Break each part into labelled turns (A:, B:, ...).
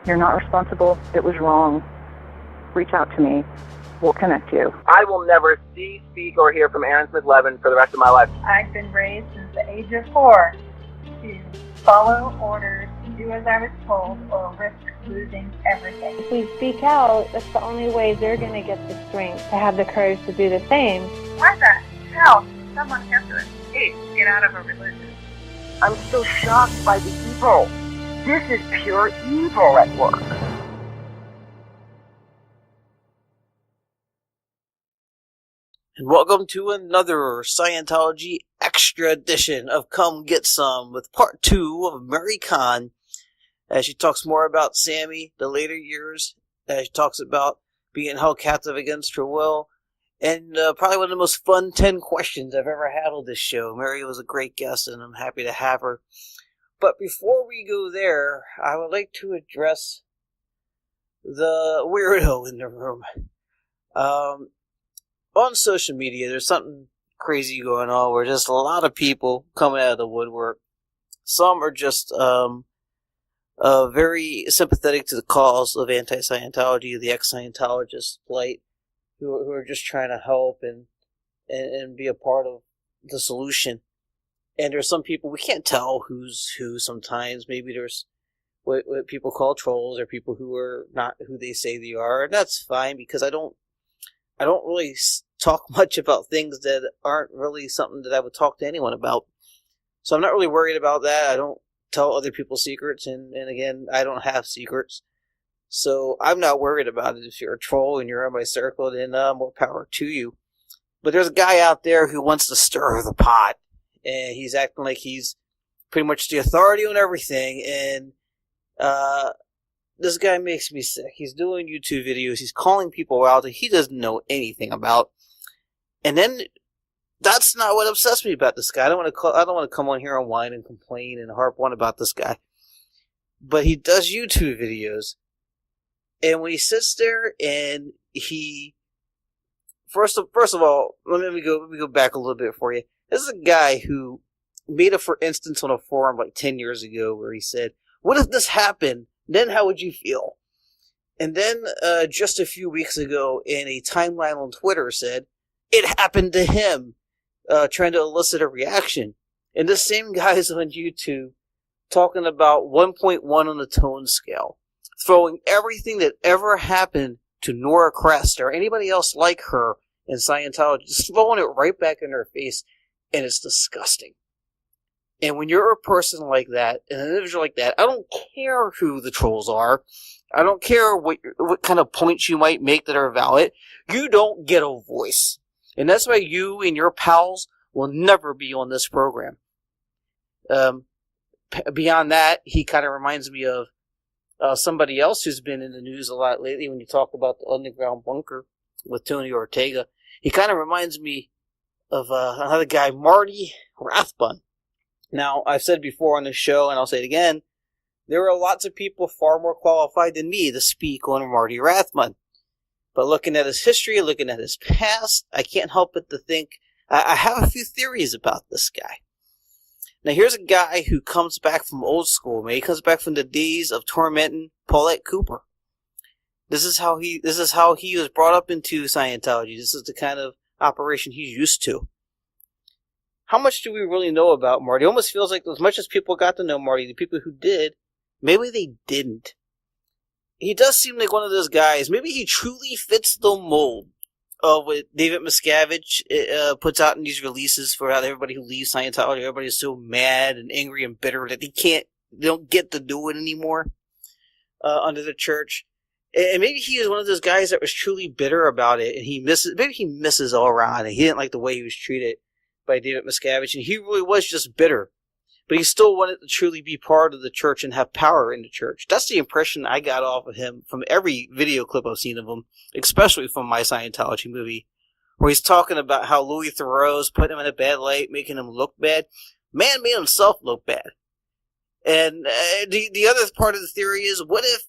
A: You're not responsible. It was wrong. Reach out to me. We'll connect you.
B: I will never see, speak, or hear from Aaron Smith-Levin for the rest of my life.
C: I've been raised since the age of 4 to follow orders, do as I was told, or risk losing everything.
D: If we speak out, that's the only way they're going to get the strength to have the courage to do the same.
C: Why the hell does someone have to escape to get out of a religion?
B: I'm still shocked by the evil. This is pure evil at work.
E: And welcome to another Scientology extra edition of Come Get Some with part 2 of Mary Kahn, as she talks more about Sammy, the later years, as she talks about being held captive against her will, and probably one of the most fun 10 questions I've ever had on this show. Mary was a great guest, and I'm happy to have her. But before we go there, I would like to address the weirdo in the room. On social media, there's something crazy going on where just a lot of people coming out of the woodwork. Some are just very sympathetic to the cause of anti-Scientology, the ex-Scientologists' plight, who are just trying to help and be a part of the solution. And there's some people, we can't tell who's who sometimes. Maybe there's what people call trolls, or people who are not who they say they are. And that's fine, because I don't really talk much about things that aren't really something that I would talk to anyone about. So I'm not really worried about that. I don't tell other people's secrets, and again, I don't have secrets. So I'm not worried about it. If you're a troll and you're in my circle, then more power to you. But there's a guy out there who wants to stir the pot, and he's acting like he's pretty much the authority on everything, and this guy makes me sick. He's doing YouTube videos. He's calling people out that he doesn't know anything about. And then that's not what obsessed me about this guy. I don't want to come on here and whine and complain and harp on about this guy. But he does YouTube videos. And when he sits there and he first of all, let me go back a little bit for you. This is a guy who made a for instance on a forum like 10 years ago where he said, "What if this happened? Then how would you feel?" And then just a few weeks ago in a timeline on Twitter said, "It happened to him," trying to elicit a reaction. And this same guy is on YouTube talking about 1.1 on the tone scale, throwing everything that ever happened to Nora Crest or anybody else like her in Scientology, just throwing it right back in her face, and it's disgusting. And when you're a person like that, an individual like that, I don't care who the trolls are. I don't care what kind of points you might make that are valid. You don't get a voice. And that's why you and your pals will never be on this program. Beyond that, he kind of reminds me of somebody else who's been in the news a lot lately when you talk about the underground bunker with Tony Ortega. He kind of reminds me of another guy, Marty Rathbun. Now, I've said before on this show, and I'll say it again, there are lots of people far more qualified than me to speak on Marty Rathbun. But looking at his history, looking at his past, I can't help but to think, I have a few theories about this guy. Now, here's a guy who comes back from old school, man. He comes back from the days of tormenting Paulette Cooper. This is how he was brought up into Scientology. This is the kind of operation he's used to. How much do we really know about Marty? It almost feels like as much as people got to know Marty, the people who did, maybe they didn't. He does seem like one of those guys. Maybe he truly fits the mold of what David Miscavige puts out in these releases for everybody who leaves Scientology. Everybody's so mad and angry and bitter that they don't get to do it anymore under the church. And maybe he is one of those guys that was truly bitter about it, and maybe he misses all around, and he didn't like the way he was treated by David Miscavige, and he really was just bitter. But he still wanted to truly be part of the church and have power in the church. That's the impression I got off of him from every video clip I've seen of him, especially from my Scientology movie, where he's talking about how Louis Theroux's put him in a bad light, making him look bad. Man made himself look bad. And the other part of the theory is, what if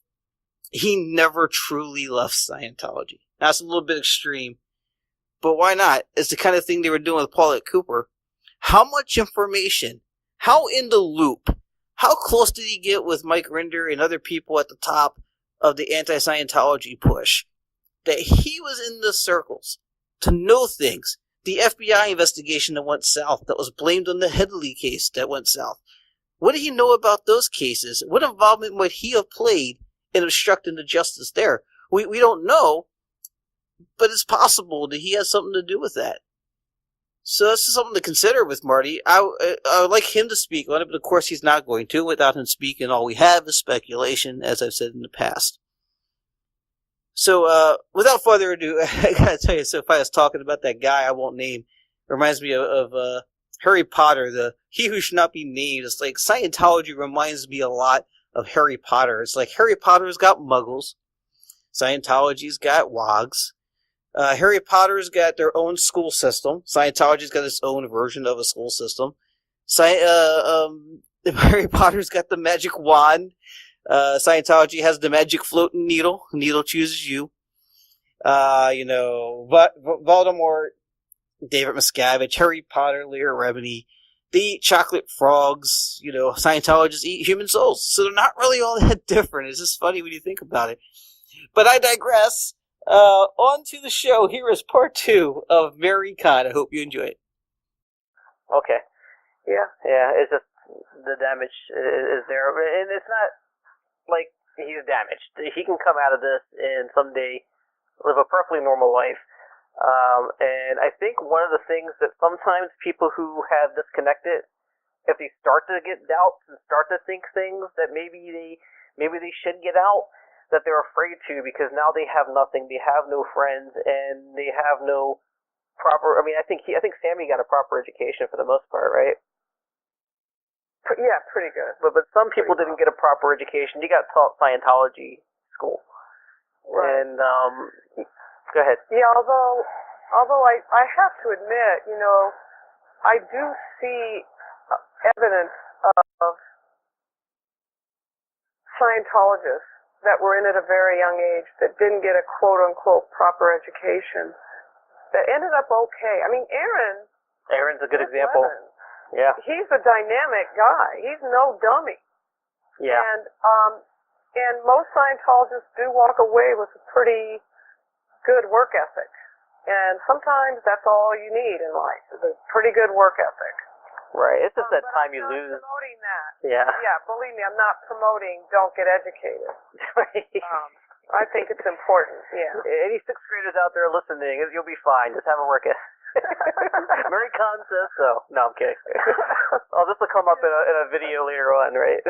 E: he never truly left Scientology? That's a little bit extreme, but why not? It's the kind of thing they were doing with Paulette Cooper. How much information? How in the loop? How close did he get with Mike Rinder and other people at the top of the anti-Scientology push, that he was in the circles to know things. The FBI investigation that went south, that was blamed on the Headley case that went south. What did he know about those cases? What involvement might he have played in obstructing the justice there? We don't know, but it's possible that he has something to do with that. So this is something to consider with Marty. I would like him to speak on it, but of course he's not going to. Without him speaking, all we have is speculation, as I've said in the past. So, without further ado, I gotta tell you, so if I was talking about that guy I won't name, it reminds me of Harry Potter, the He Who Should Not Be Named. It's like Scientology reminds me a lot of Harry Potter. It's like Harry Potter's got muggles, Scientology's got wogs. Harry Potter's got their own school system. Scientology's got its own version of a school system. Harry Potter's got the magic wand. Scientology has the magic floating needle. Needle chooses you. Voldemort, David Miscavige, Harry Potter, Lear Remini. They eat chocolate frogs. Scientologists eat human souls. So they're not really all that different. It's just funny when you think about it. But I digress. On to the show. Here is part 2 of Mary Kahn. I hope you enjoy it. Okay. Yeah. It's just the damage is there. And it's not like he's damaged. He can come out of this and someday live a perfectly normal life. And I think one of the things that sometimes people who have disconnected, if they start to get doubts and start to think things that maybe they should get out, that they're afraid to, because now they have nothing, they have no friends, and they have no proper. I think Sammy got a proper education for the most part, right?
B: Yeah, pretty good.
E: But some people didn't get a proper education. They got taught Scientology school.
B: Right.
E: And go ahead.
B: Yeah, although I have to admit, I do see evidence of Scientologists that were in at a very young age that didn't get a quote-unquote proper education that ended up okay. I mean,
E: Aaron's a good example. Yeah.
B: He's a dynamic guy. He's no dummy.
E: Yeah.
B: And most Scientologists do walk away with a pretty good work ethic. And sometimes that's all you need in life, is a pretty good work ethic.
E: Right. It's just that time you
B: I'm
E: lose.
B: not promoting that.
E: Yeah.
B: Yeah, believe me, I'm not promoting don't get educated. I think it's important, yeah.
E: Any 6th graders out there listening, you'll be fine. Just have a work ethic. Mary Kahn says so. No, I'm kidding. Oh, this will come up in a video later on, right?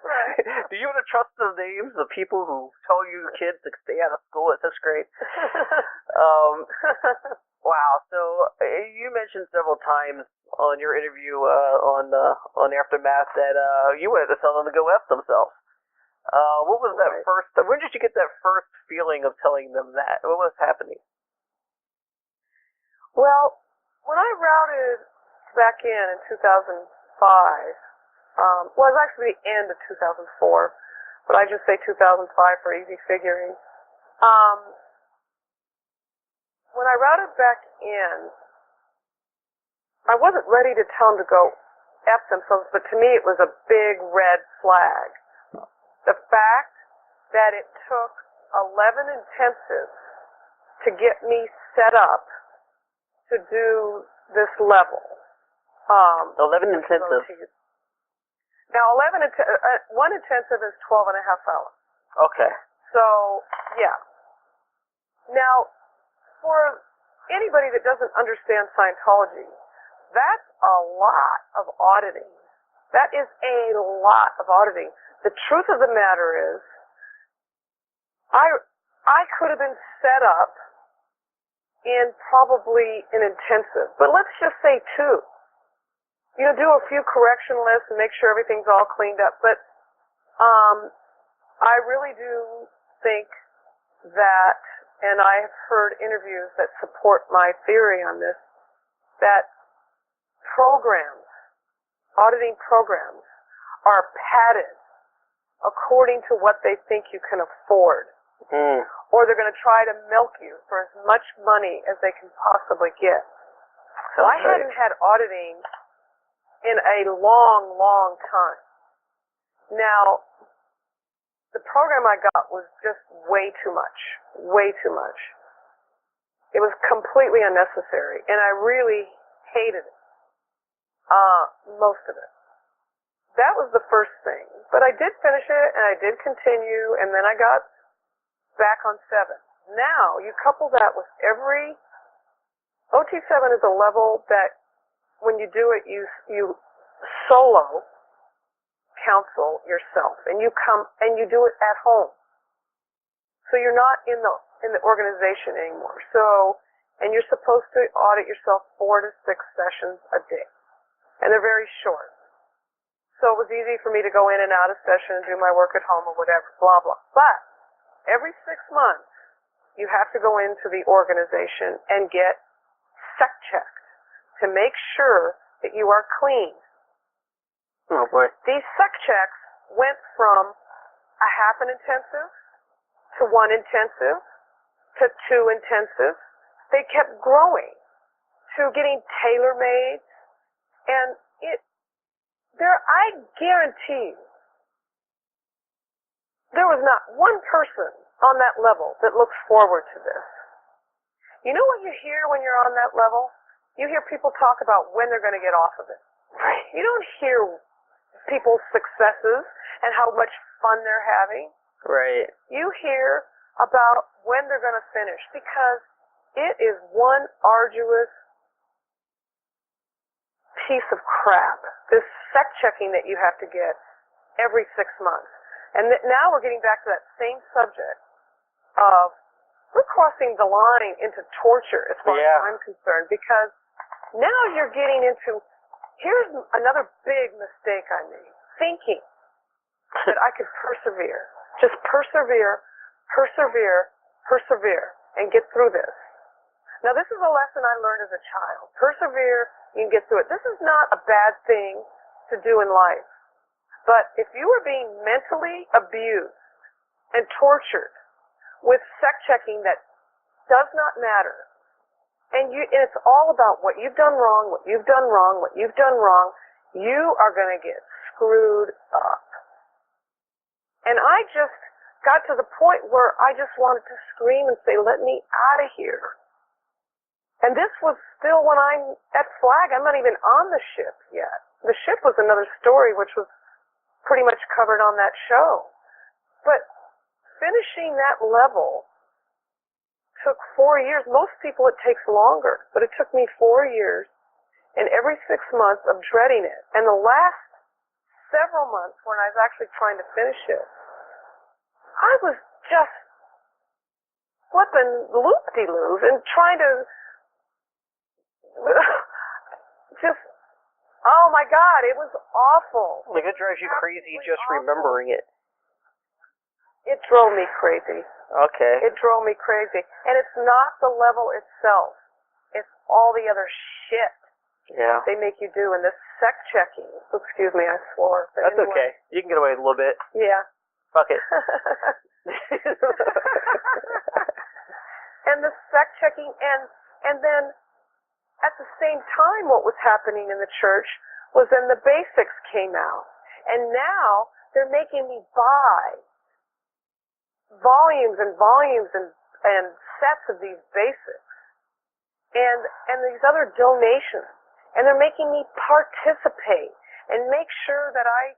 E: Right. Do you want to trust the names of people who tell you kids to stay out of school at 6th grade? Wow. So you mentioned several times on your interview on Aftermath that you wanted to tell them to go F themselves. What was that first? When did you get that first feeling of telling them that? What was happening?
B: Well, when I routed back in 2005, it was actually the end of 2004, but I just say 2005 for easy figuring. When I routed back in, I wasn't ready to tell them to go F themselves, but to me it was a big red flag. The fact that it took 11 intensives to get me set up to do this level.
E: 11 intensives.
B: Now, one intensive is 12 and a half hours.
E: Okay.
B: So, yeah. Now, for anybody that doesn't understand Scientology, that's a lot of auditing. That is a lot of auditing. The truth of the matter is, I could have been set up in probably an intensive, but let's just say 2. Do a few correction lists and make sure everything's all cleaned up. But I really do think that, and I have heard interviews that support my theory on this, that auditing programs, are padded according to what they think you can afford. Or they're going to try to milk you for as much money as they can possibly get. So I hadn't had auditing in a long, long time. Now, the program I got was just way too much. Way too much. It was completely unnecessary, and I really hated it. Most of it. That was the first thing. But I did finish it, and I did continue, and then I got back on 7. Now, you couple that with every... OT7 is a level that, when you do it, you solo counsel yourself, and you do it at home. So you're not in the organization anymore. So, and you're supposed to audit yourself 4 to 6 sessions a day. And they're very short. So it was easy for me to go in and out of session and do my work at home or whatever, blah, blah. But every 6 months, you have to go into the organization and get sec checked to make sure that you are clean.
F: Oh boy.
B: These sec checks went from a half an intensive to 1 intensive to 2 intensive. They kept growing to getting tailor-made, and I guarantee you, there was not one person on that level that looks forward to this. You know what you hear when you're on that level? You hear people talk about when they're going to get off of it.
F: Right.
B: You don't hear people's successes and how much fun they're having.
F: Right.
B: You hear about when they're going to finish, because it is one arduous piece of crap, this sec checking that you have to get every 6 months. And now we're getting back to that same subject of, we're crossing the line into torture as far as I'm concerned, because now you're getting into, here's another big mistake I made, thinking that I could persevere. Just persevere, and get through this. Now, this is a lesson I learned as a child. Persevere, you can get through it. This is not a bad thing to do in life. But if you are being mentally abused and tortured with sec checking that does not matter, and it's all about what you've done wrong, you are going to get screwed up. And I just got to the point where I just wanted to scream and say, let me out of here. And this was still when I'm at Flag. I'm not even on the ship yet. The ship was another story, which was pretty much covered on that show. But finishing that level took 4 years. Most people it takes longer, but it took me 4 years and every 6 months of dreading it. And the last several months when I was actually trying to finish it, I was just flipping loop-de-loos and trying to just, oh my God, it was awful.
F: Like, it drives you crazy just remembering it.
B: It drove me crazy.
F: Okay.
B: It drove me crazy. And it's not the level itself. It's all the other shit they make you do. And this sec checking. Excuse me, I swore.
F: That's anyway. Okay. You can get away with a little bit.
B: Yeah.
F: Fuck it.
B: And the sec checking, and then at the same time what was happening in the church was then the basics came out. And now they're making me buy volumes and sets of these basics and these other donations, and they're making me participate and make sure that I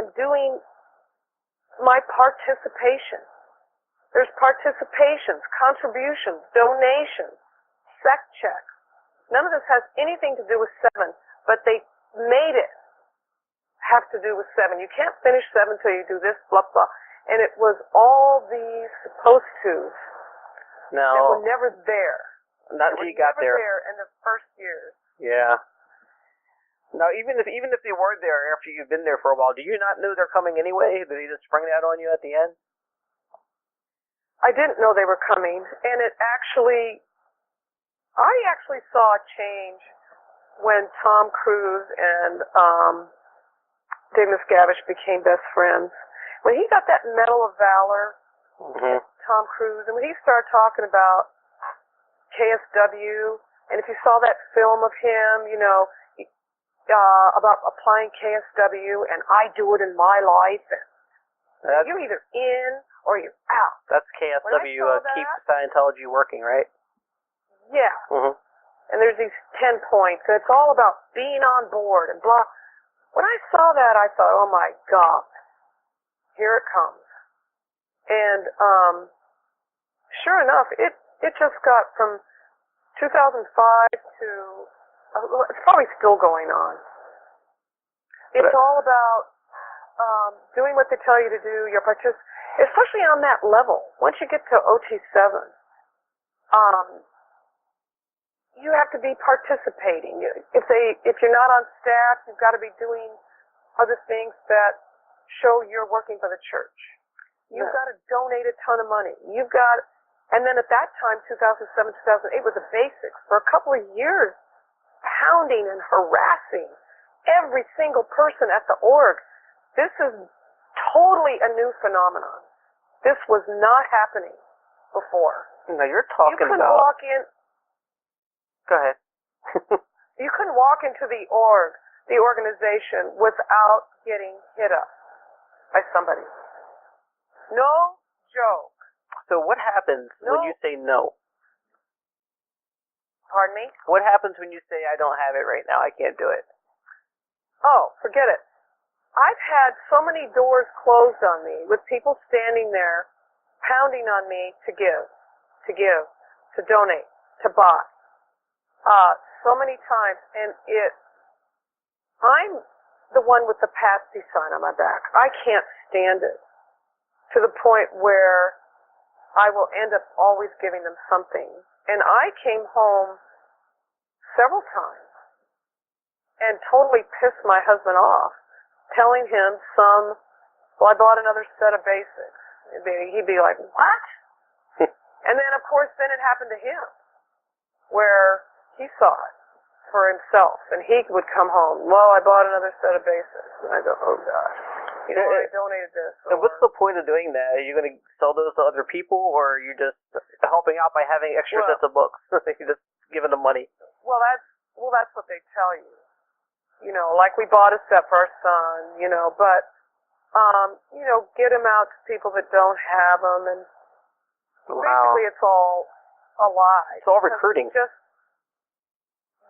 B: am doing my participation. There's participations, contributions, donations, sec checks. None of this has anything to do with 7, but they made it have to do with 7. You can't finish 7 till you do this, blah, blah. And it was all these supposed tos that were never there.
F: Not until you got there.
B: There in the first years.
F: Yeah. Now, even if they were there after you've been there for a while, do you not know they're coming anyway? Did they just spring that on you at the end?
B: I didn't know they were coming, and I actually saw a change when Tom Cruise and Dave Miscavige became best friends. When he got that Medal of Valor, Tom Cruise, and when he started talking about KSW, and if you saw that film of him, about applying KSW, and I do it in my life, and You're either in or you're out.
F: That's
B: When I
F: KSW,
B: saw
F: Keep
B: that-
F: Scientology Working, right?
B: Yeah.
F: Mm-hmm.
B: And there's these 10 points, and it's all about being on board and blah. When I saw that, I thought, oh my God, here it comes. And sure enough, it just got from 2005 to, it's probably still going on. It's all about doing what they tell you to do, especially on that level. Once you get to OT7, you have to be participating. If you're not on staff, you've got to be doing other things that show you're working for the church. You've got to donate a ton of money. And then at that time, 2007, 2008 was the basics. For a couple of years, pounding and harassing every single person at the org. This is totally a new phenomenon. This was not happening before.
F: Now you're talking
B: You couldn't
F: about...
B: walk in.
F: Go ahead.
B: You couldn't walk into the organization, without getting hit up by somebody. No joke.
F: So what happens when you say no?
B: Pardon me?
F: What happens when you say, I don't have it right now, I can't do it?
B: Oh, forget it. I've had so many doors closed on me with people standing there pounding on me to give, to donate, to buy. So many times, and I'm the one with the patsy sign on my back. I can't stand it, to the point where I will end up always giving them something. And I came home several times and totally pissed my husband off, telling him I bought another set of basics. He'd be like, what? And then, of course, then it happened to him, where he saw it for himself, and he would come home, well, I bought another set of basics. And I go, oh, gosh. I donated this.
F: And what's the point of doing that? Are you going to sell those to other people, or are you just helping out by having extra sets of books? You're just giving them money.
B: Well, that's what they tell you. Like we bought a set for our son, but, get them out to people that don't have them, and basically it's all a lie.
F: It's all recruiting.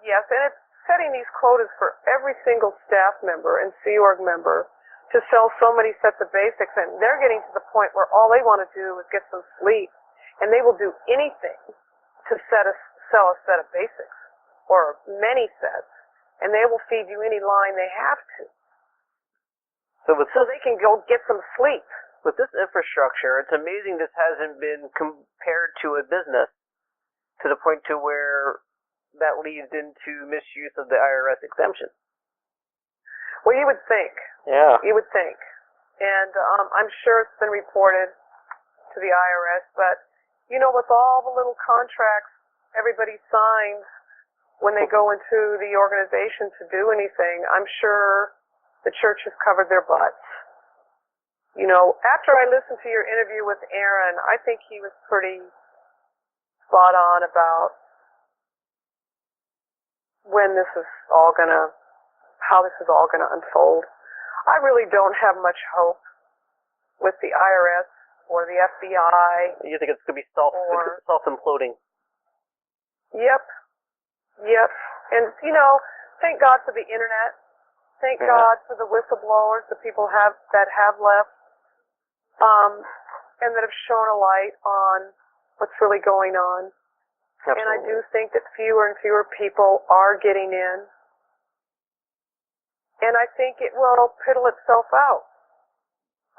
B: Yes, and it's setting these quotas for every single staff member and Sea Org member to sell so many sets of basics, and they're getting to the point where all they want to do is get some sleep, and they will do anything to sell a set of basics, or many sets, and they will feed you any line they have to. So they can go get some sleep.
F: With this infrastructure, it's amazing this hasn't been compared to a business to the point to where that leads into misuse of the IRS exemption.
B: Well, you would think.
F: Yeah.
B: You would think. And I'm sure it's been reported to the IRS, but, with all the little contracts everybody signs when they go into the organization to do anything, I'm sure the church has covered their butts. After I listened to your interview with Aaron, I think he was pretty spot on about how this is all gonna unfold. I really don't have much hope with the IRS or the FBI.
F: You think it's gonna be self-imploding?
B: Yep. And thank God for the internet. Thank God for the whistleblowers, the people that have left, and that have shown a light on what's really going on.
F: Absolutely.
B: And I do think that fewer and fewer people are getting in. And I think it will piddle itself out.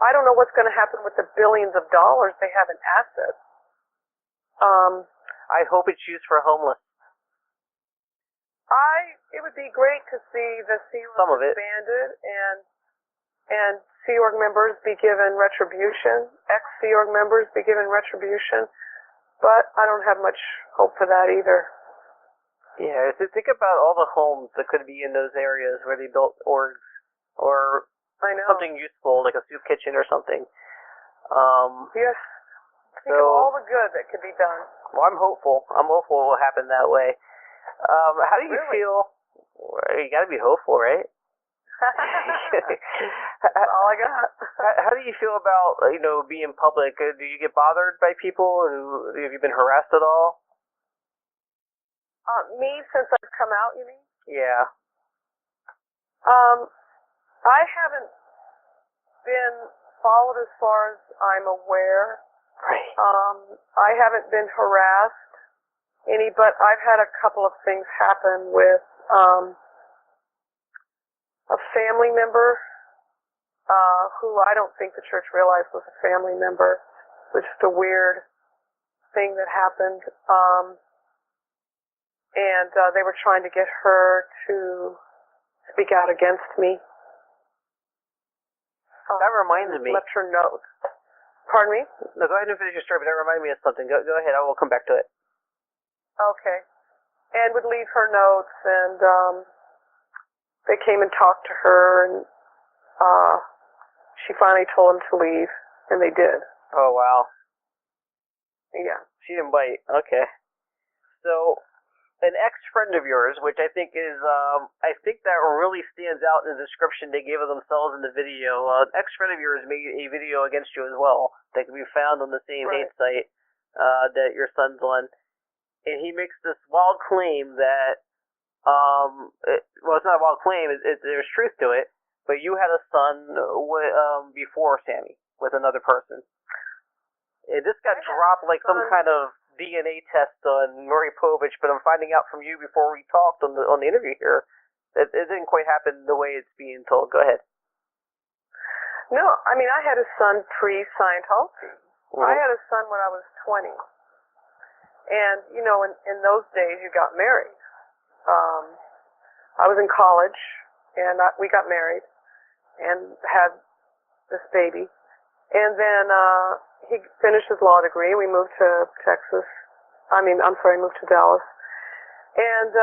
B: I don't know what's going to happen with the billions of dollars they have in assets.
F: I hope it's used for homeless.
B: It would be great to see the Sea Org expanded and Sea Org members be given retribution, ex-Sea Org members be given retribution, but I don't have much hope for that either.
F: Yeah, think about all the homes that could be in those areas where they built orgs, or something useful like a soup kitchen or something.
B: Yes. Think of all the good that could be done.
F: Well, I'm hopeful. It will happen that way. How do you feel? You got to be hopeful, right?
B: all I got.
F: How do you feel about being public? Do you get bothered by people? Have you been harassed at all?
B: Me, since I've come out, you mean?
F: Yeah.
B: I haven't been followed as far as I'm aware.
F: Right.
B: I haven't been harassed any, but I've had a couple of things happen with a family member who I don't think the church realized was a family member. It was just a weird thing that happened. And they were trying to get her to speak out against me.
F: That reminds me.
B: Left her note. Pardon me?
F: No, go ahead and finish your story, but that reminded me of something. Go ahead, I will come back to it.
B: Okay. And would leave her notes, and they came and talked to her, and she finally told them to leave, and they did.
F: Oh, wow.
B: Yeah.
F: She didn't bite. Okay. So, an ex-friend of yours, which I think is, I think that really stands out in the description they gave of themselves in the video. An ex-friend of yours made a video against you as well that can be found on the same hate site that your son's on. And he makes this wild claim that, it's not a wild claim, there's truth to it, but you had a son before Sammy with another person. And this got dropped like some kind of DNA test on Maury Povich, but I'm finding out from you before we talked on the interview here that it didn't quite happen the way it's being told. Go ahead.
B: No, I mean, I had a son pre-Scientology. Mm-hmm. I had a son when I was 20. And, in those days, you got married. I was in college, and we got married and had this baby. And then he finished his law degree. We moved to Texas. Moved to Dallas. And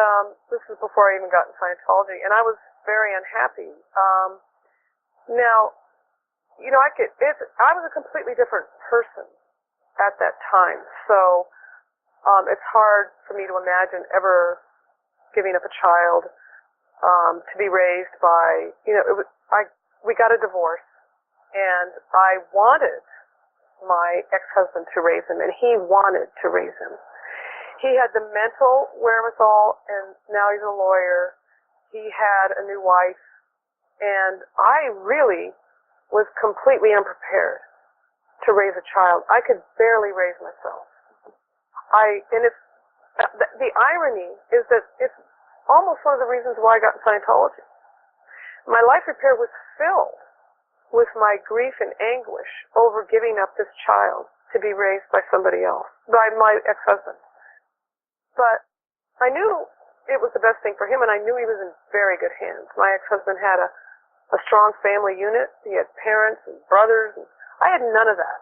B: this was before I even got in Scientology. And I was very unhappy. Now, I was a completely different person at that time. So it's hard for me to imagine ever giving up a child to be raised by, we got a divorce. And I wanted my ex-husband to raise him, and he wanted to raise him. He had the mental wherewithal, and now he's a lawyer. He had a new wife, and I really was completely unprepared to raise a child. I could barely raise myself. The irony is that it's almost one of the reasons why I got in Scientology. My life repair was filled with my grief and anguish over giving up this child to be raised by somebody else, by my ex-husband. But I knew it was the best thing for him, and I knew he was in very good hands. My ex-husband had a strong family unit. He had parents and brothers. And I had none of that.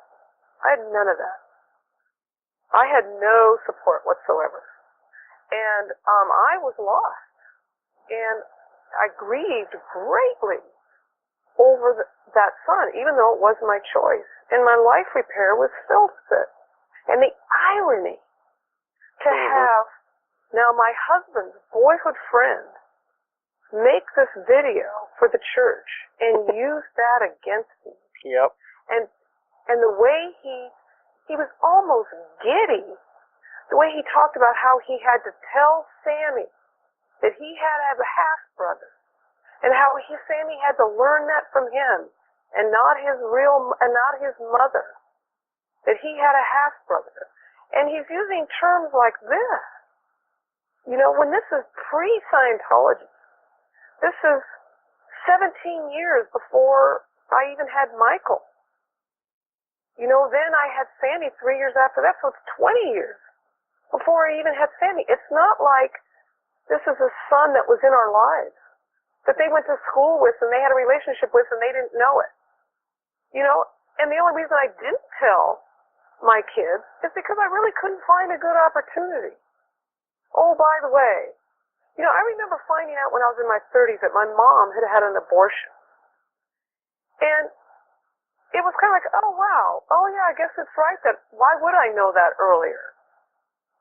B: I had no support whatsoever. And I was lost. And I grieved greatly over that son, even though it wasn't my choice. And my life repair was filled with it. And the irony to have now my husband's boyhood friend make this video for the church and use that against me.
F: Yep.
B: And the way he was almost giddy, the way he talked about how he had to tell Sammy that he had to have a half-brother, and how Sammy had to learn that from him, and not his mother, that he had a half-brother. And he's using terms like this. When this is pre-Scientology, this is 17 years before I even had Michael. Then I had Sammy 3 years after that, so it's 20 years before I even had Sammy. It's not like this is a son that was in our lives, that they went to school with and they had a relationship with and they didn't know it. And the only reason I didn't tell my kids is because I really couldn't find a good opportunity. Oh, by the way, I remember finding out when I was in my 30s that my mom had had an abortion. And it was kind of like, oh, wow. Oh, yeah, I guess it's right. Why would I know that earlier?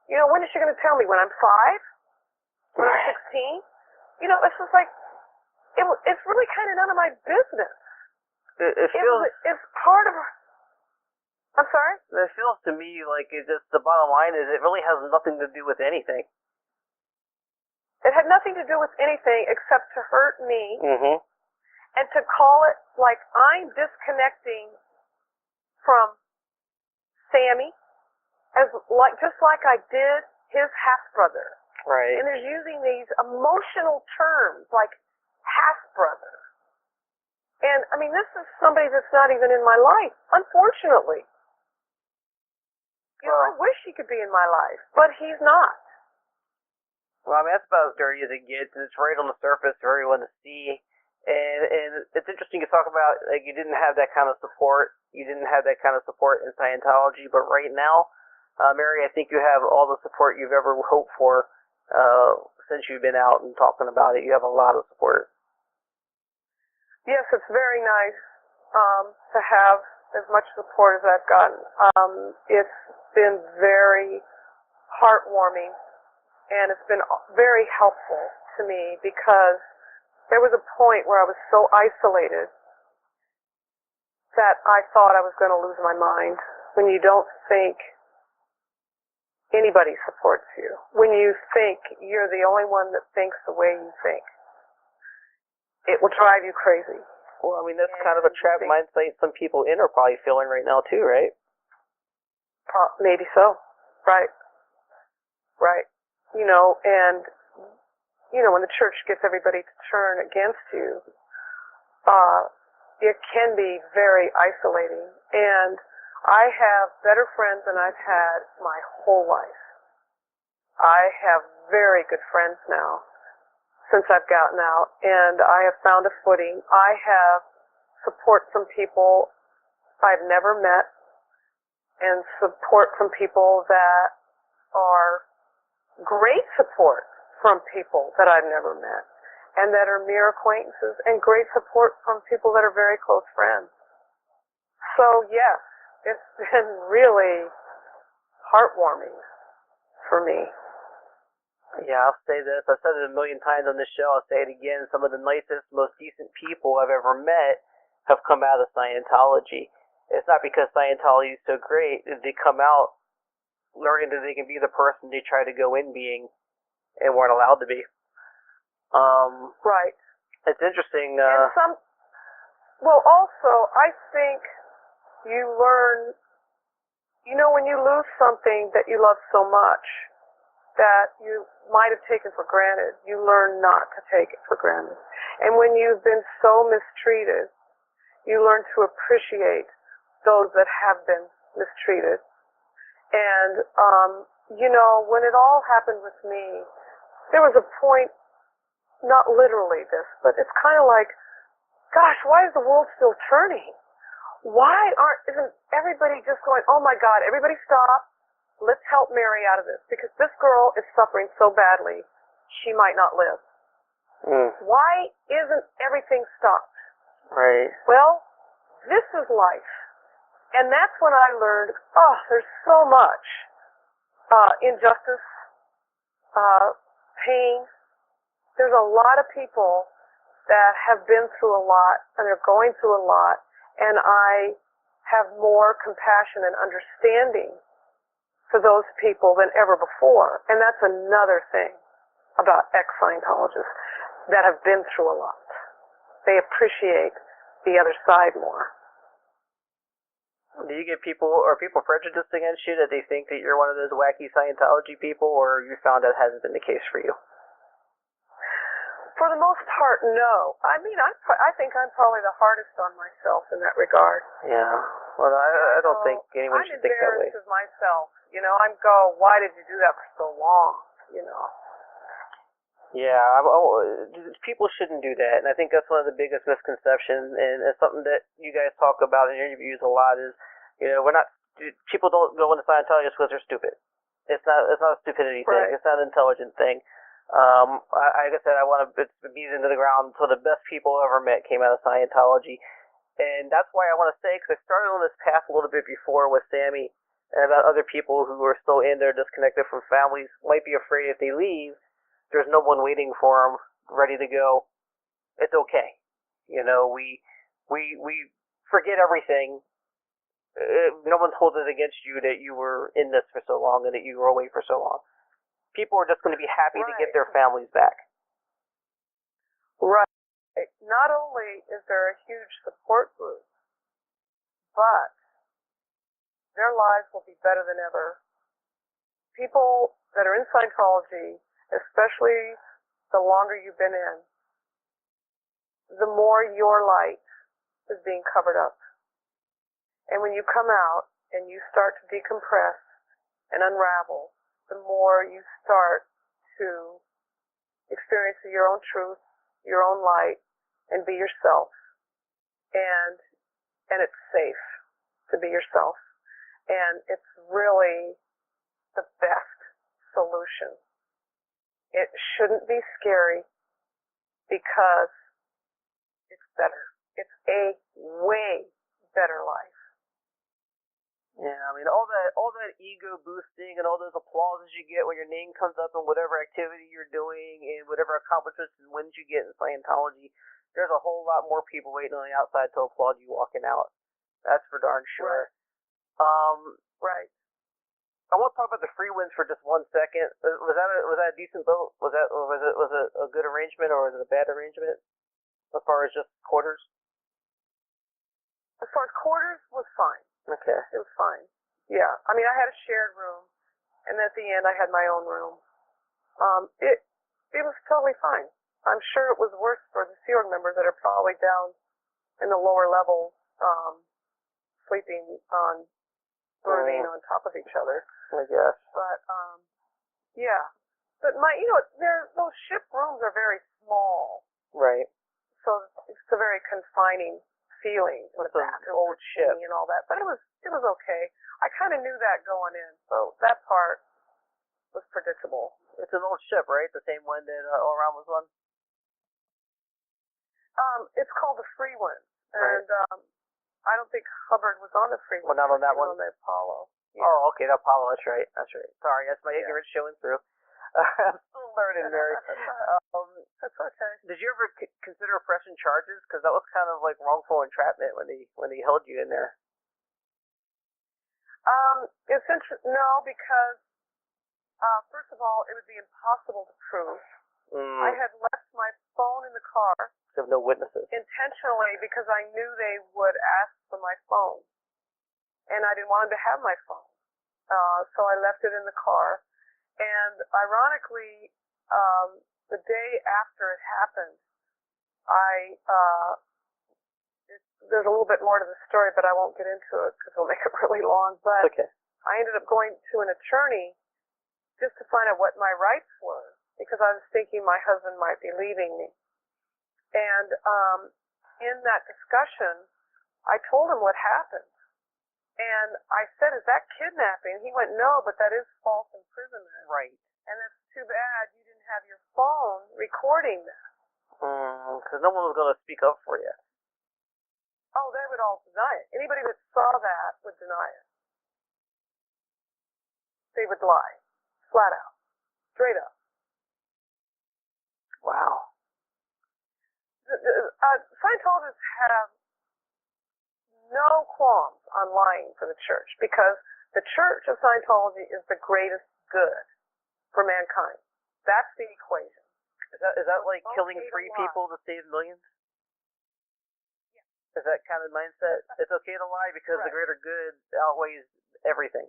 B: When is she going to tell me? When I'm 5? When I'm 16? It's just like, it's really kind of none of my business.
F: It feels...
B: It's part of... I'm sorry?
F: It feels to me like the bottom line is it really has nothing to do with anything.
B: It had nothing to do with anything except to hurt me and to call it like I'm disconnecting from Sammy just like I did his half-brother.
F: Right.
B: And they're using these emotional terms like half-brother. And, I mean, this is somebody that's not even in my life, unfortunately. You know, I wish he could be in my life, but he's not.
F: Well, I mean, that's about as dirty as it gets, and it's right on the surface for everyone to see. And it's interesting to talk about, like, you didn't have that kind of support. You didn't have that kind of support in Scientology, but right now, Mary, I think you have all the support you've ever hoped for since you've been out and talking about it. You have a lot of support.
B: Yes, it's very nice to have as much support as I've gotten. It's been very heartwarming, and it's been very helpful to me because there was a point where I was so isolated that I thought I was going to lose my mind. When you don't think anybody supports you, when you think you're the only one that thinks the way you think, it will drive you crazy.
F: Well, I mean, that's kind of a trap mindset some people in are probably feeling right now too, right?
B: Maybe so. Right. You know, and, you know, when the church gets everybody to turn against you, it can be very isolating. And I have better friends than I've had my whole life. I have very good friends now since I've gotten out, and I have found a footing. I have support from people I've never met and support from people that are great support from people that I've never met and that are mere acquaintances, and great support from people that are very close friends. So yes, it's been really heartwarming for me.
F: Yeah, I'll say this. I've said it a million times on this show. I'll say it again. Some of the nicest, most decent people I've ever met have come out of Scientology. It's not because Scientology is so great. They come out learning that they can be the person they try to go in being and weren't allowed to be.
B: Right.
F: It's interesting.
B: And well, also, I think you learn, you know, when you lose something that you love so much that you might have taken for granted, you learn not to take it for granted. And when you've been so mistreated, you learn to appreciate those that have been mistreated. And, you know, when it all happened with me, there was a point, not literally this, but it's kind of like, gosh, why is the world still turning? Why isn't everybody just going, oh my God, everybody stop, let's help Mary out of this, because this girl is suffering so badly, she might not live. Why isn't everything stopped?
F: Right.
B: Well, this is life. And that's when I learned, oh, there's so much injustice, pain. There's a lot of people that have been through a lot, and they're going through a lot, and I have more compassion and understanding for those people than ever before. And that's another thing about ex-Scientologists that have been through a lot. They appreciate the other side more.
F: Do you get are people prejudiced against you that they think that you're one of those wacky Scientology people, or you found that hasn't been the case for you?
B: For the most part, no. I mean, I think I'm probably the hardest on myself in that regard.
F: Yeah. Well, I don't think anyone should think that way.
B: I'm embarrassed of myself. You know, why did you do that for so long? You know.
F: Yeah, people shouldn't do that, and I think that's one of the biggest misconceptions, and it's something that you guys talk about in your interviews a lot. Is, you know, people don't go into Scientology just because they're stupid. It's not a stupidity thing.
B: Right.
F: It's not an intelligent thing. Like I said, I want to beat into the ground. So the best people I ever met came out of Scientology, and that's why I want to say, because I started on this path a little bit before with Sammy, and about other people who are still in there, disconnected from families, might be afraid if they leave, there's no one waiting for them, ready to go, it's okay. You know, we forget everything. No one told it against you that you were in this for so long and that you were away for so long. People are just going to be happy to get their families back.
B: Right. Not only is there a huge support group, but their lives will be better than ever. People that are in Scientology, especially the longer you've been in, the more your light is being covered up. And when you come out and you start to decompress and unravel, the more you start to experience your own truth, your own light, and be yourself. And it's safe to be yourself. And it's really the best solution. It shouldn't be scary because it's better. It's a way better life.
F: Yeah, I mean, all that ego boosting and all those applauses you get when your name comes up in whatever activity you're doing and whatever accomplishments and wins you get in Scientology, there's a whole lot more people waiting on the outside to applaud you walking out. That's for darn sure.
B: Right.
F: I want to talk about the free wins for just 1 second. Was that a decent vote? Was it a good arrangement or was it a bad arrangement as far as just quarters?
B: As far as quarters was fine.
F: Okay.
B: It was fine. Yeah. I mean, I had a shared room, and at the end I had my own room. It was totally fine. I'm sure it was worse for the Sea Org members that are probably down in the lower levels, sleeping on berthing on top of each other.
F: I guess.
B: But yeah. But those ship rooms are very small.
F: Right.
B: So it's a very confining feeling.
F: It's an old ship
B: and all that. But it was okay. I kind of knew that going in, so that part was predictable.
F: It's an old ship, right? The same one that Orion was on?
B: It's called the Free One.
F: Right.
B: And I don't think Hubbard was on the Free One.
F: Well, not on that one?
B: On the Apollo. Yeah.
F: Oh, okay, the Apollo, that's right. Sorry, that's my ignorance showing through. I'm still learning, Mary.
B: That's okay.
F: Did you ever consider pressing charges? Because that was kind of like wrongful entrapment when they held you in there.
B: It's interesting. No, because first of all, it would be impossible to prove. I had left my phone in the car.
F: So no witnesses.
B: Intentionally, because I knew they would ask for my phone, and I didn't want them to have my phone. So I left it in the car. And ironically, the day after it happened, there's a little bit more to the story, but I won't get into it because it'll make it really long. But
F: okay.
B: I ended up going to an attorney just to find out what my rights were, because I was thinking my husband might be leaving me. And in that discussion, I told him what happened. And I said, "Is that kidnapping?" He went, "No, but that is false imprisonment."
F: Right.
B: And that's too bad you didn't have your phone recording that.
F: Because no one was going to speak up for you.
B: Oh, they would all deny it. Anybody that saw that would deny it. They would lie. Flat out. Straight up.
F: Wow.
B: Scientologists have no qualms on lying for the church, because the Church of Scientology is the greatest good for mankind. That's the equation.
F: Is that like
B: It's
F: killing
B: okay to
F: 3
B: lie.
F: people to save millions?
B: Yeah.
F: Is that kind of mindset? It's okay to lie because the
B: Right.
F: greater good outweighs everything.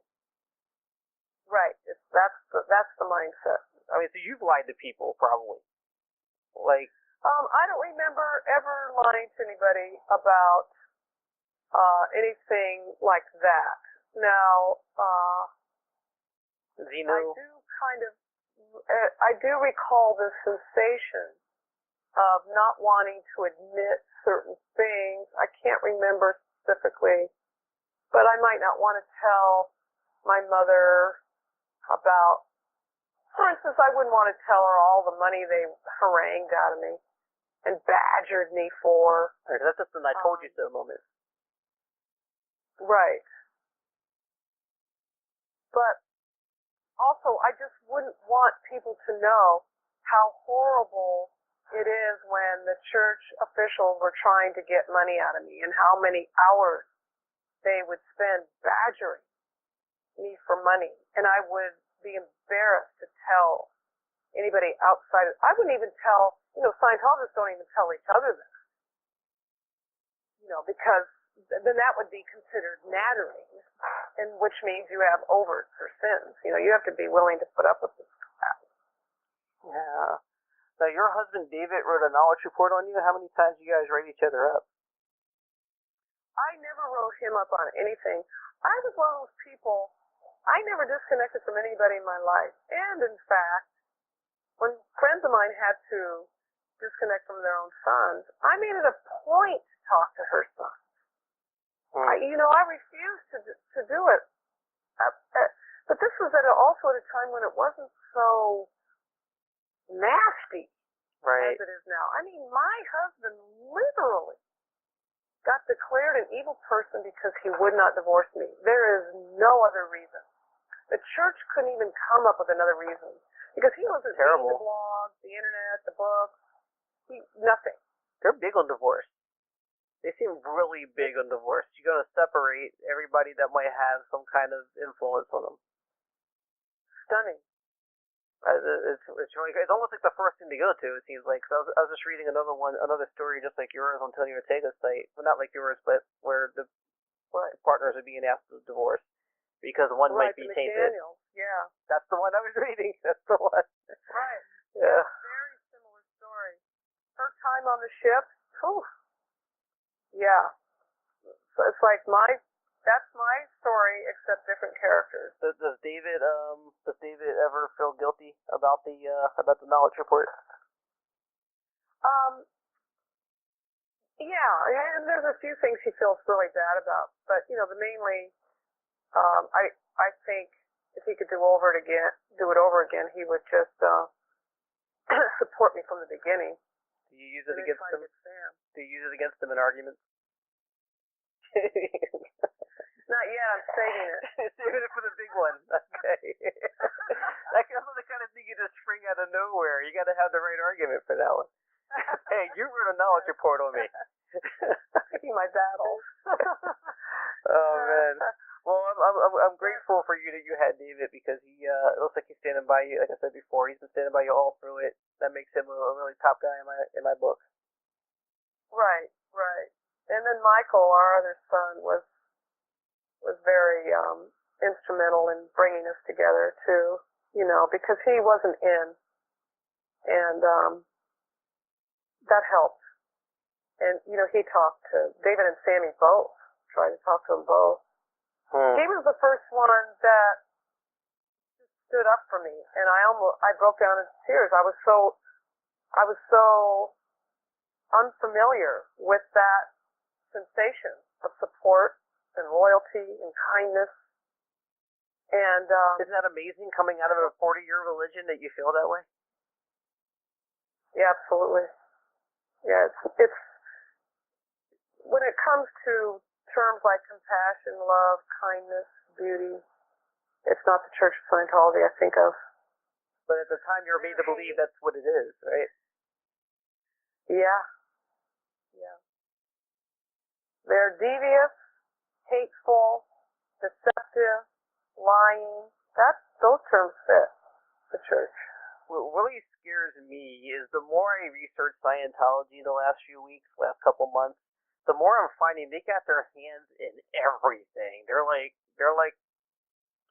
B: Right. That's the mindset.
F: I mean, so you've lied to people, probably. Like,
B: I don't remember ever lying to anybody about anything like that. Now,
F: Zeno.
B: I do recall the sensation of not wanting to admit certain things. I can't remember specifically, but I might not want to tell my mother about, for instance, I wouldn't want to tell her all the money they harangued out of me and badgered me for.
F: That's just an I told you so moment.
B: Right. But also, I just wouldn't want people to know how horrible it is when the church officials were trying to get money out of me and how many hours they would spend badgering me for money. And I would be embarrassed to tell anybody outside. I wouldn't even tell, Scientologists don't even tell each other this, because then that would be considered nattering, and which means you have overt or sins. You have to be willing to put up with this crap.
F: Yeah. Now, your husband David wrote a knowledge report on you. How many times do you guys write each other up?
B: I never wrote him up on anything. I was one of those people, I never disconnected from anybody in my life. And in fact, when friends of mine had to disconnect from their own sons, I made it a point to talk to her son. I refused to do it. But this was also at a time when it wasn't so nasty
F: right.
B: as it is now. I mean, my husband literally got declared an evil person because he would not divorce me. There is no other reason. The church couldn't even come up with another reason because he wasn't reading the blogs, the internet, the books, nothing.
F: They're big on divorce. They seem really big on divorce. You got to separate everybody that might have some kind of influence on them.
B: Stunning.
F: It's really great. It's almost like the first thing to go to. It seems like. So I was just reading another story just like yours on Tony Ortega's site. Well, not like yours, but where the partners are being asked to divorce because one might be tainted.
B: Yeah,
F: that's the one I was reading. That's the one.
B: Right.
F: Yeah.
B: Very similar story. Her time on the ship. Whew. Yeah. So it's like that's my story, except different characters.
F: Does David ever feel guilty about the knowledge report?
B: Yeah, and there's a few things he feels really bad about, but mainly, I think if he could do it over again, he would just support me from the beginning.
F: Do you use it against them? Do you use it against them in arguments?
B: Not yet. I'm saving it.
F: Saving it for the big one. Okay. That's the kind of thing you just spring out of nowhere. You got to have the right argument for that one. Hey, you wrote a knowledge report on me.
B: Picking my battles.
F: Oh man. Well, I'm grateful for you that you had David because he it looks like he's standing by you. Like I said before, he's been standing by you all through it. That makes him a really top guy in my book.
B: Right. And then Michael, our other son, was very instrumental in bringing us together too. Because he wasn't in, and that helped. And he talked to David and Sammy both. Tried to talk to them both. He was the first one that stood up for me, and I broke down into tears. I was so unfamiliar with that sensation of support and loyalty and kindness. And
F: isn't that amazing coming out of a 40-year religion that you feel that way?
B: Yeah, absolutely. Yeah, it's when it comes to terms like compassion, love, kindness, beauty, it's not the Church of Scientology I think of.
F: But at the time you're made to believe that's what it is, right?
B: Yeah. They're devious, hateful, deceptive, lying. Those terms fit the church.
F: What really scares me is the more I research Scientology the last few weeks, last couple months, the more I'm finding they got their hands in everything. They're like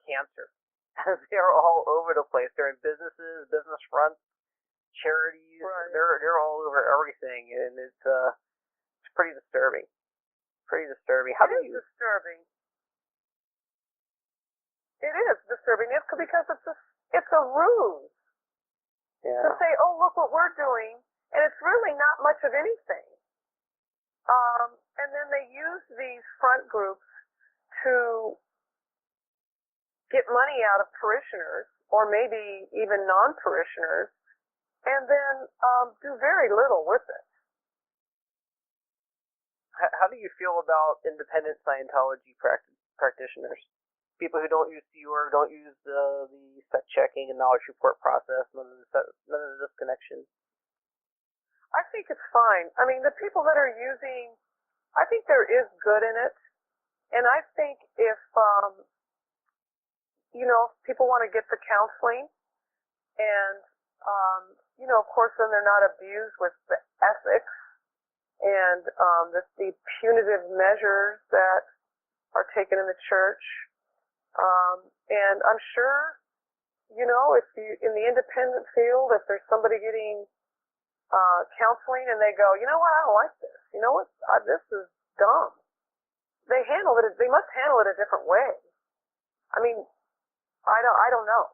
F: cancer. They're all over the place. They're in businesses, business fronts, charities.
B: Right.
F: They're all over everything, and it's pretty disturbing. How do you?
B: Disturbing. It is disturbing. It's because it's a ruse.
F: Yeah.
B: To say, oh, look what we're doing, and it's really not much of anything. And then they use these front groups to get money out of parishioners, or maybe even non-parishioners, and then do very little with it.
F: How do you feel about independent Scientology practitioners? People who don't use CUR, don't use the spec checking and knowledge report process, none of the disconnection.
B: I think it's fine. I mean, the people that are using, I think there is good in it. And I think if, people want to get the counseling and, of course, then they're not abused with the ethics and the punitive measures that are taken in the church. And I'm sure, if you, in the independent field, if there's somebody getting counseling and they go, you know what, I don't like this. You know what, this is dumb. They must handle it a different way. I mean, I don't know,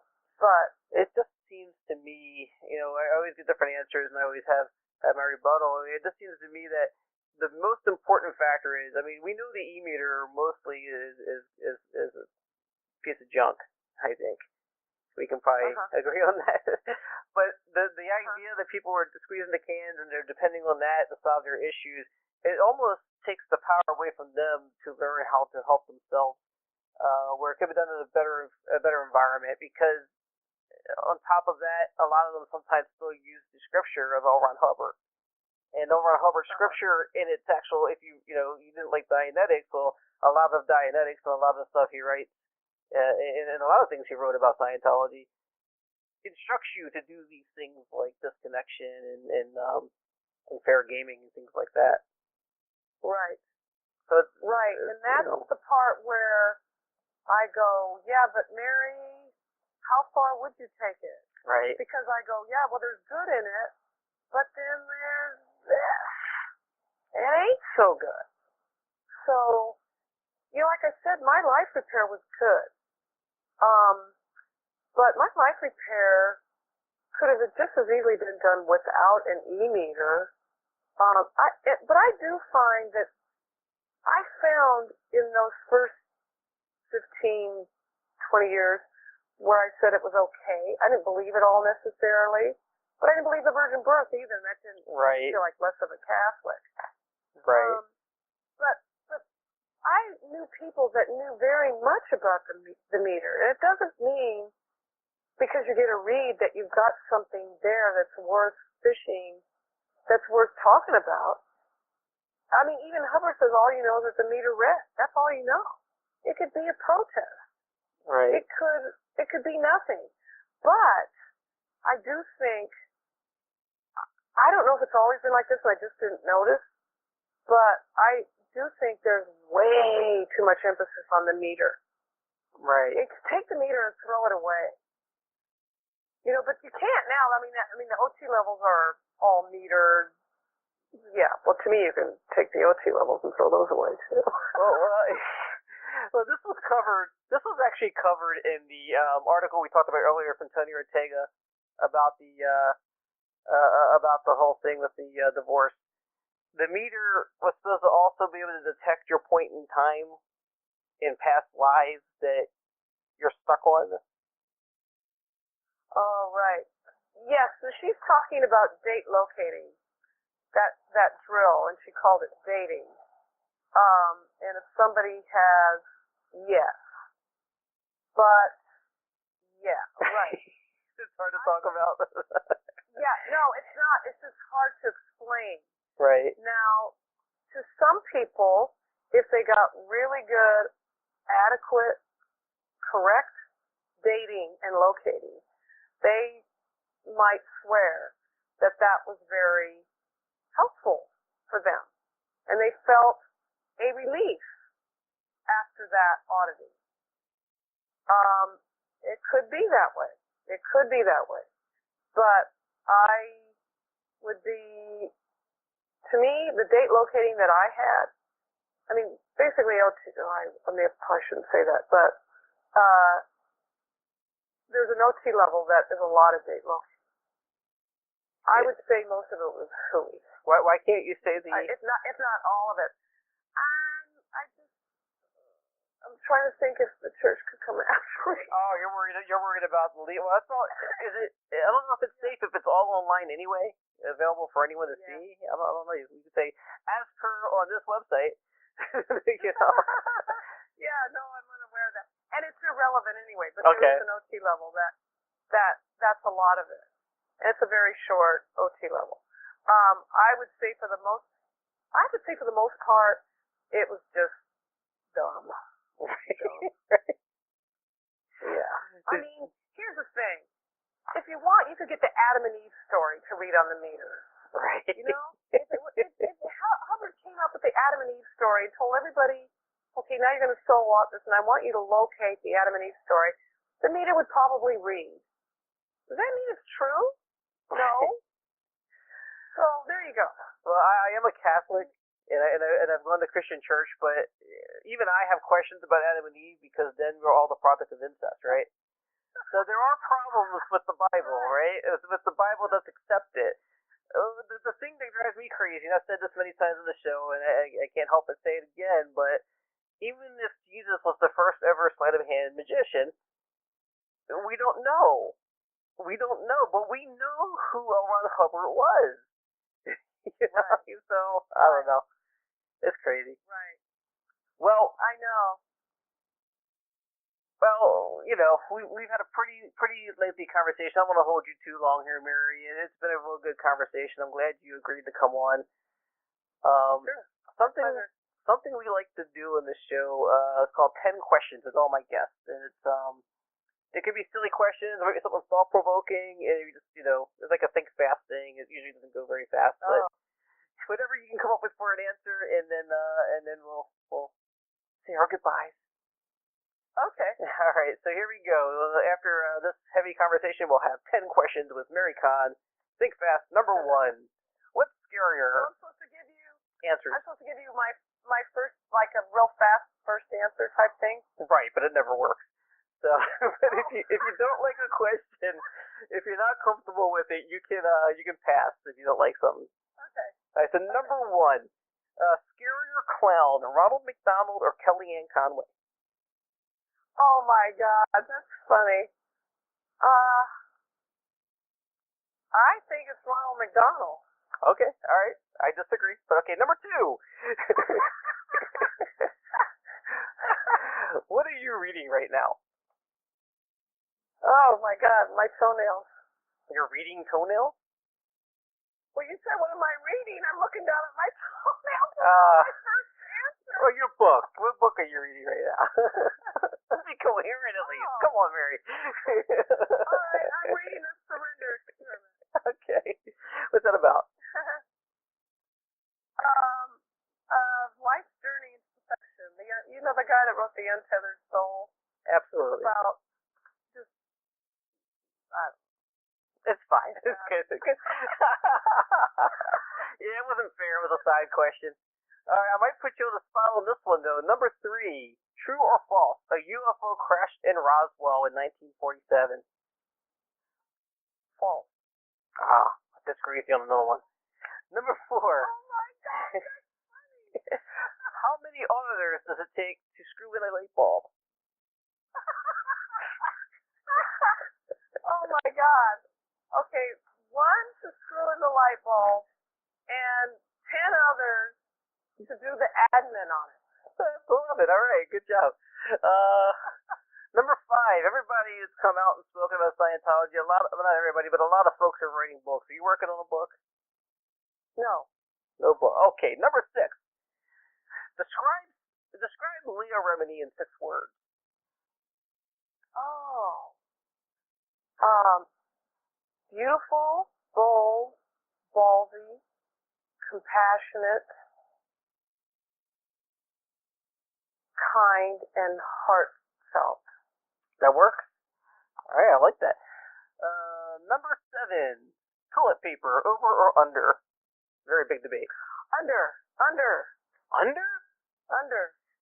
B: but
F: it just seems to me, I always get different answers and I always have my rebuttal. It just seems to me that the most important factor is, I mean, we know the e-meter mostly is a piece of junk, I think. We can probably agree on that. But the idea that people are squeezing the cans and they're depending on that to solve their issues, it almost takes the power away from them to learn how to help themselves, where it could be done in a better environment. Because on top of that, a lot of them sometimes still use the scripture of L. Ron Hubbard. And L. Ron Hubbard's scripture in its actual, if you didn't like Dianetics, well, a lot of Dianetics and a lot of the stuff he writes, and a lot of things he wrote about Scientology, instructs you to do these things like disconnection and fair gaming and things like that.
B: right.
F: So it's,
B: Right, and that's the part where I go, yeah, but Mary, how far would you take it?
F: right.
B: Because I go, yeah, well, there's good in it, but then there's this. It ain't so good. So, like I said, my life repair was good. But my life repair could have just as easily been done without an e-meter. But I do find that I found in those first 15, 20 years where I said it was okay. I didn't believe it all necessarily, but I didn't believe the virgin birth either, and that didn't feel like less of a Catholic.
F: Right.
B: But I knew people that knew very much about the meter, and it doesn't mean because you get a read that you've got something there that's worth fishing, that's worth talking about. I mean, even Hubbard says all you know is that the meter read. That's all you know. It could be a protest.
F: Right.
B: It could be nothing. But I do think, I don't know if it's always been like this and I just didn't notice, but I do think there's way too much emphasis on the meter.
F: Right.
B: Take the meter and throw it away. But you can't now. I mean, the OT levels are all metered. Yeah, well, to me, you can take the OT levels and throw those away, too.
F: Well, this was covered. This was actually covered in the article we talked about earlier from Tony Ortega about the whole thing with the divorce. The meter was supposed to also be able to detect your point in time in past lives that you're stuck on.
B: Oh, right. Yes, so she's talking about date locating, that drill, and she called it dating. And if somebody has, yes. But, yeah, right.
F: It's hard to talk about.
B: Yeah, no, it's not. It's just hard to explain.
F: Right.
B: Now, to some people, if they got really good, adequate, correct dating and locating, they might swear that was very helpful for them. And they felt a relief after that auditing. It could be that way. It could be that way. But I would be, to me, the date locating that I had, I mean, basically, I probably shouldn't say that, but there's an OT level that is a lot of date locating. I would say most of it was hooey.
F: Why can't you say the?
B: If not all of it. I'm trying to think if the church could come after me.
F: Oh, you're worried about the legal. Well, that's all. Is it? I don't know if it's safe if it's all online anyway, available for anyone to see. I don't know. You could say, as per on this website.
B: Yeah, no, I'm unaware of that, and it's irrelevant anyway. But there is an OT level that's a lot of it, and it's a very short OT level. I would say for the most part, it was just dumb. Yeah. I mean, here's the thing. If you want, you could get the Adam and Eve story to read on the meter.
F: Right.
B: You know? If Hubbard came up with the Adam and Eve story and told everybody, okay, now you're going to solo out this, and I want you to locate the Adam and Eve story, the meter would probably read. Does that mean it's true? No. So, there you go.
F: Well, I am a Catholic, and I've gone to Christian church, but even I have questions about Adam and Eve because then we're all the product of incest, right? So there are problems with the Bible, right? With the Bible, let's accept it. The thing that drives me crazy, and I've said this many times on the show, and I can't help but say it again, but even if Jesus was the first ever sleight of hand magician, we don't know. We don't know, but we know who L. Ron Hubbard was. You know? Right. So, I don't know. It's crazy.
B: Right.
F: Well,
B: I know.
F: Well, you know, we've had a pretty lengthy conversation. I don't want to hold you too long here, Mary. It's been a real good conversation. I'm glad you agreed to come on.
B: Sure.
F: Something we like to do on this show is called 10 Questions with all my guests, and it could be silly questions or something thought provoking, and you just it's like a think fast thing. It usually doesn't go very fast, but whatever you can come up with for an answer, and then we'll say our goodbyes.
B: Okay.
F: All right, so here we go. After this heavy conversation, we'll have 10 questions with Mary Kahn. Think fast. Number 1. What's scarier?
B: I'm supposed to give you
F: answers.
B: I'm supposed to give you my first, like a real fast first answer type thing.
F: Right, but it never works. So, but if you don't like a question, if you're not comfortable with it, you can pass if you don't like something.
B: Okay.
F: All right, so number 1, scarier clown, Ronald McDonald or Kellyanne Conway?
B: Oh my God, that's funny. I think it's Ronald McDonald.
F: Okay, all right. I disagree, but okay. Number 2. What are you reading right now?
B: Oh my God, my toenails.
F: You're reading toenails?
B: Well, you said, what am I reading? I'm looking down at my toenails.
F: Oh, your book. What book are you reading right now? Be coherent at least. Come on, Mary.
B: All right, I'm reading A Surrender Experiment.
F: Okay. What's that about?
B: Life's Journey into Perfection. You know the guy that wrote The Untethered Soul?
F: Absolutely.
B: It's about just,
F: it's fine. It's good. Yeah, it wasn't fair. It was a side question. All right, I might put you on the spot on this one, though. Number 3, true or false? A UFO crashed in Roswell in 1947.
B: False.
F: I disagree with you on another one. Number 4.
B: Oh my God, that's funny.
F: How many auditors does it take to screw in a light bulb?
B: Oh my God. Okay, 1 to screw in the light bulb, and 10 others to do the admin on it.
F: Love it. All right, good job. Number 5. Everybody has come out and spoken about Scientology. Not everybody, but a lot of folks are writing books. Are you working on a book?
B: No.
F: No book. Okay. Number 6. Describe Leah Remini in 6 words.
B: Oh. Beautiful, bold, ballsy, compassionate, kind, and heartfelt.
F: That works? All right, I like that. Number 7. Toilet paper, over or under? Very big debate.
B: Under.
F: Under?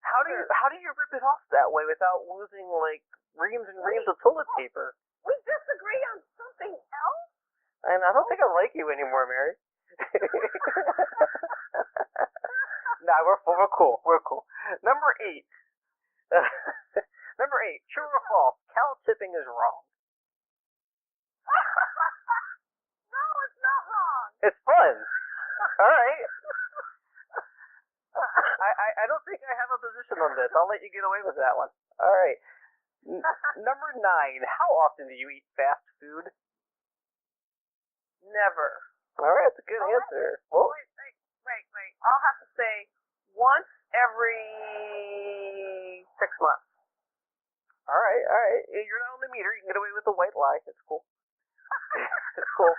F: How do you rip it off that way without losing like reams and reams of toilet paper?
B: We disagree on something else?
F: And I don't think I like you anymore, Mary. Nah, we're cool. We're cool. Number 8. Number 8. True or false? Cow tipping is wrong.
B: No, it's not wrong.
F: It's fun. All right. I don't think I have a position on this. I'll let you get away with that one. All right. Number 9. How often do you eat fast food?
B: Never.
F: All right, that's a good answer. Well,
B: Wait. I'll have to say once every 6 months.
F: all right. You're not on the meter. You can get away with the white lie. It's cool. It's cool.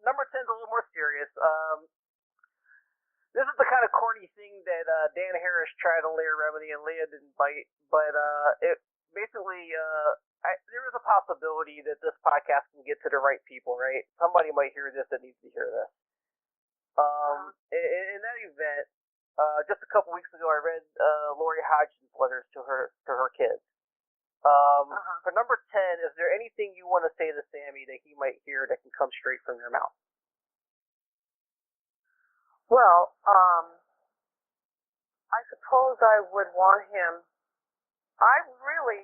F: Number 10 is a little more serious. This is the kind of corny thing that Dan Harris tried on Leah Remini and Leah didn't bite, but it basically there is a possibility that this podcast can get to the right people, right? Somebody might hear this that needs to hear this. In that event, just a couple weeks ago, I read Lori Hodgson's letters to her kids. For number 10, is there anything you want to say to Sammy that he might hear that can come straight from your mouth?
B: Well, I suppose I would want him. I really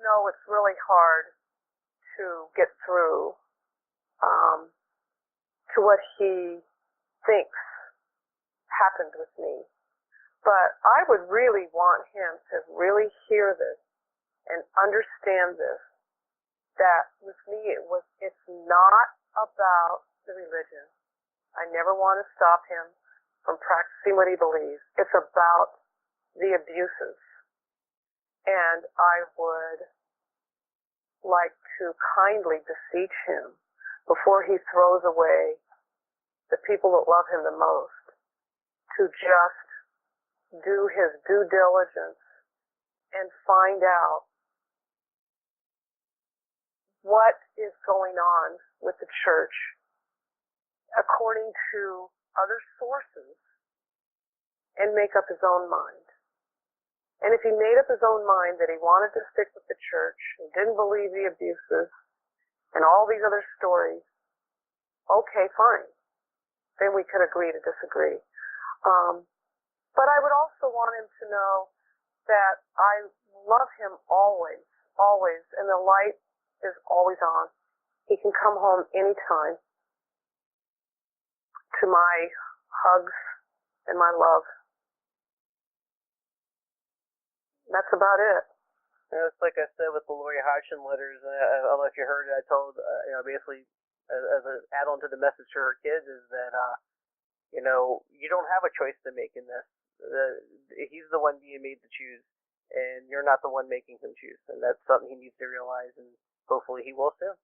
B: know it's really hard to get through to what he thinks happened with me. But I would really want him to really hear this and understand this, that with me it's not about the religion. I never want to stop him from practicing what he believes. It's about the abuses. And I would like to kindly beseech him before he throws away the people that love him the most to just do his due diligence and find out what is going on with the church according to other sources and make up his own mind. And if he made up his own mind that he wanted to stick with the church and didn't believe the abuses and all these other stories, okay, fine. Then we could agree to disagree. But I would also want him to know that I love him always, and the light is always on. He can come home anytime to my hugs and my love. That's about it.
F: It's like I said with the Lori Hodgson letters. I don't know if you heard it. I told, basically, as an add-on to the message to her kids, is that, you don't have a choice to make in this. He's the one being made to choose, and you're not the one making him choose. And that's something he needs to realize, and hopefully he will soon.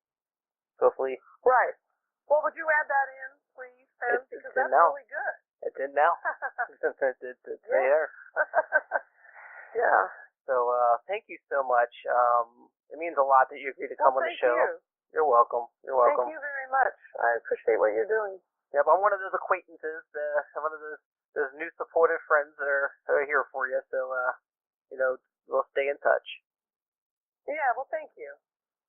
F: Hopefully.
B: Right. Well, would you add that in, please, Ben? Because that's really good.
F: It's in now. It's there.
B: Yeah.
F: So, thank you so much. It means a lot that you agreed to come on the show.
B: Thank you.
F: You're welcome.
B: Thank you very much. I appreciate what you're doing.
F: Yep, I'm one of those acquaintances, one of those new supportive friends that are here for you. So, we'll stay in touch.
B: Yeah, well, thank you.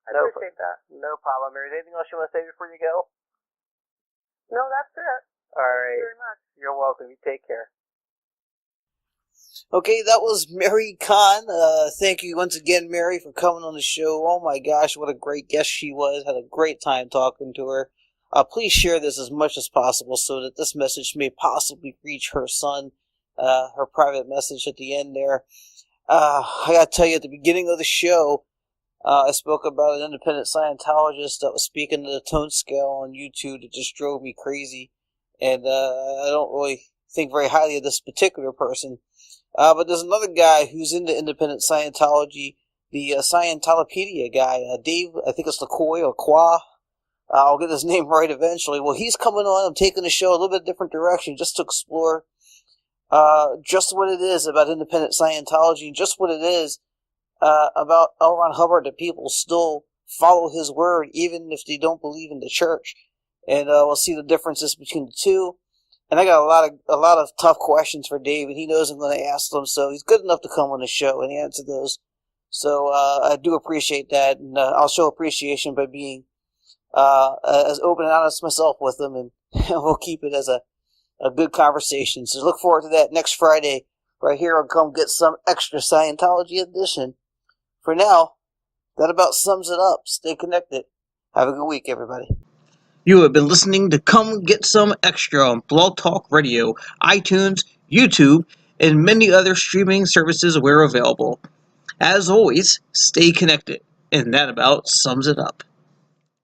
B: I appreciate that.
F: No problem. Mary, anything else you want to say before you go?
B: No, that's it.
F: All right.
B: Thank you very much.
F: You're welcome. You take care.
E: Okay, that was Mary Kahn. Thank you once again, Mary, for coming on the show. Oh my gosh, what a great guest she was. Had a great time talking to her. Please share this as much as possible so that this message may possibly reach her son. Her private message at the end there. I gotta tell you, at the beginning of the show, I spoke about an independent Scientologist that was speaking to the tone scale on YouTube that just drove me crazy. And I don't really think very highly of this particular person. But there's another guy who's into independent Scientology, the Scientolopedia guy, Dave, I think it's LaCoy or Qua. I'll get his name right eventually. Well, he's coming on. I'm taking the show a little bit different direction just to explore just what it is about independent Scientology and just what it is about L. Ron Hubbard, that people still follow his word even if they don't believe in the church. And we'll see the differences between the two. And I got a lot of tough questions for Dave, and he knows I'm going to ask them, so he's good enough to come on the show and answer those. So I do appreciate that, and I'll show appreciation by being as open and honest myself with them, and we'll keep it as a good conversation. So look forward to that next Friday right here on Come Get Some Extra Scientology Edition. For now, that about sums it up. Stay connected. Have a good week, everybody. You have been listening to Come Get Some Extra on Blog Talk Radio, iTunes, YouTube, and many other streaming services where available. As always, stay connected, and that about sums it up.